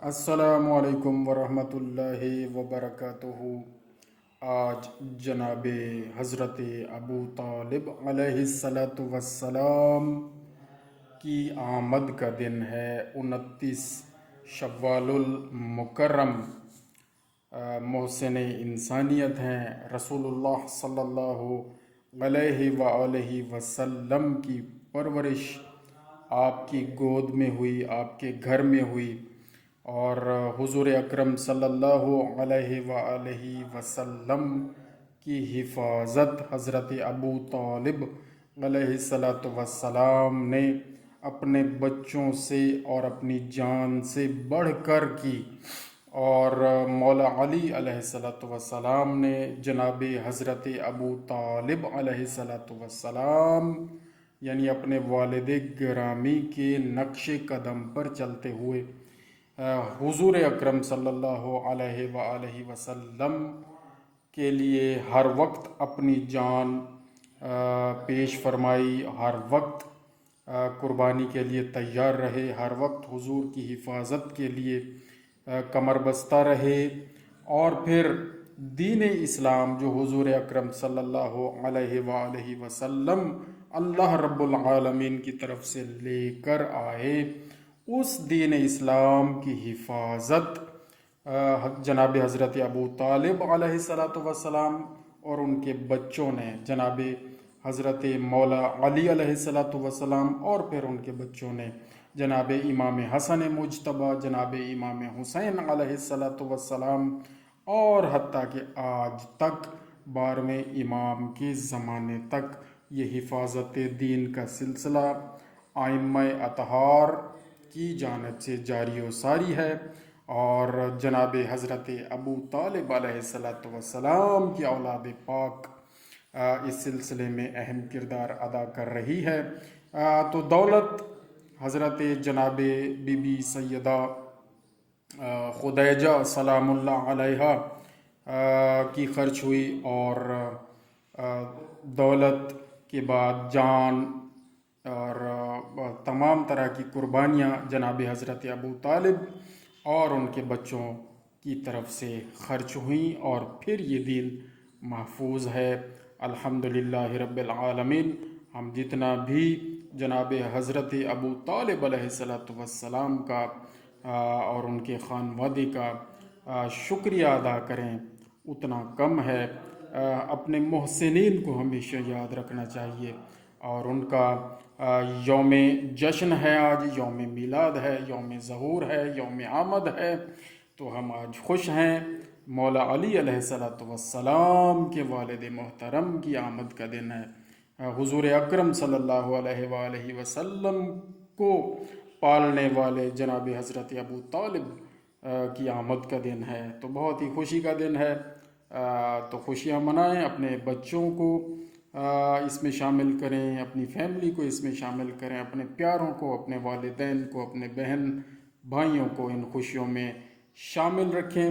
السلام علیکم ورحمۃ اللہ وبرکاتہ۔ آج جناب حضرت ابو طالب علیہ السلام کی آمد کا دن ہے، 29 شوال المکرم۔ محسن انسانیت ہیں، رسول اللہ صلی اللہ علیہ وآلہ وسلم کی پرورش آپ کی گود میں ہوئی، آپ کے گھر میں ہوئی، اور حضور اکرم صلی اللہ علیہ وآلہ وسلم کی حفاظت حضرت ابو طالب علیہ السلام نے اپنے بچوں سے اور اپنی جان سے بڑھ کر کی، اور مولا علی علیہ السلام نے جناب حضرت ابو طالب علیہ السلام یعنی اپنے والد گرامی کے نقش قدم پر چلتے ہوئے حضور اکرم صلی اللہ علیہ وآلہ وسلم کے لیے ہر وقت اپنی جان پیش فرمائی، ہر وقت قربانی کے لیے تیار رہے، ہر وقت حضور کی حفاظت کے لیے کمر بستہ رہے، اور پھر دین اسلام جو حضور اکرم صلی اللہ علیہ وآلہ وسلم اللہ رب العالمین کی طرف سے لے کر آئے، اس دین اسلام کی حفاظت جناب حضرت ابو طالب علیہ السلام اور ان کے بچوں نے، جناب حضرت مولا علی علیہ السلام اور پھر ان کے بچوں نے، جناب امام حسن مجتبیٰ، جناب امام حسین علیہ السلام، اور حتیٰ کہ آج تک 12ویں امام کے زمانے تک یہ حفاظت دین کا سلسلہ ائمہ اطہار کی جانب سے جاری و ساری ہے، اور جناب حضرت ابو طالب علیہ السلام کی اولاد پاک اس سلسلے میں اہم کردار ادا کر رہی ہے۔ تو دولت حضرت جناب بی بی سیدہ خدیجہ سلام اللہ علیہا کی خرچ ہوئی، اور دولت کے بعد جان اور تمام طرح کی قربانیاں جناب حضرت ابو طالب اور ان کے بچوں کی طرف سے خرچ ہوئیں، اور پھر یہ دین محفوظ ہے الحمدللہ رب العالمین۔ ہم جتنا بھی جناب حضرت ابو طالب علیہ السلام کا اور ان کے خانوادے کا شکریہ ادا کریں اتنا کم ہے۔ اپنے محسنین کو ہمیشہ یاد رکھنا چاہیے، اور ان کا یوم جشن ہے، آج یوم میلاد ہے، یوم ظہور ہے، یوم آمد ہے، تو ہم آج خوش ہیں۔ مولا علی علیہ السلام کے والد محترم کی آمد کا دن ہے، حضور اکرم صلی اللہ علیہ وآلہ وسلم کو پالنے والے جناب حضرت ابو طالب کی آمد کا دن ہے، تو بہت ہی خوشی کا دن ہے۔ تو خوشیاں منائیں، اپنے بچوں کو اس میں شامل کریں، اپنی فیملی کو اس میں شامل کریں، اپنے پیاروں کو، اپنے والدین کو، اپنے بہن بھائیوں کو ان خوشیوں میں شامل رکھیں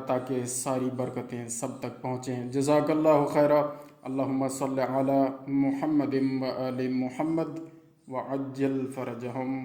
تاکہ ساری برکتیں سب تک پہنچیں۔ جزاک اللہ خیرہ۔ اللہم صلی علی محمد و آل محمد وعجل فرجہم۔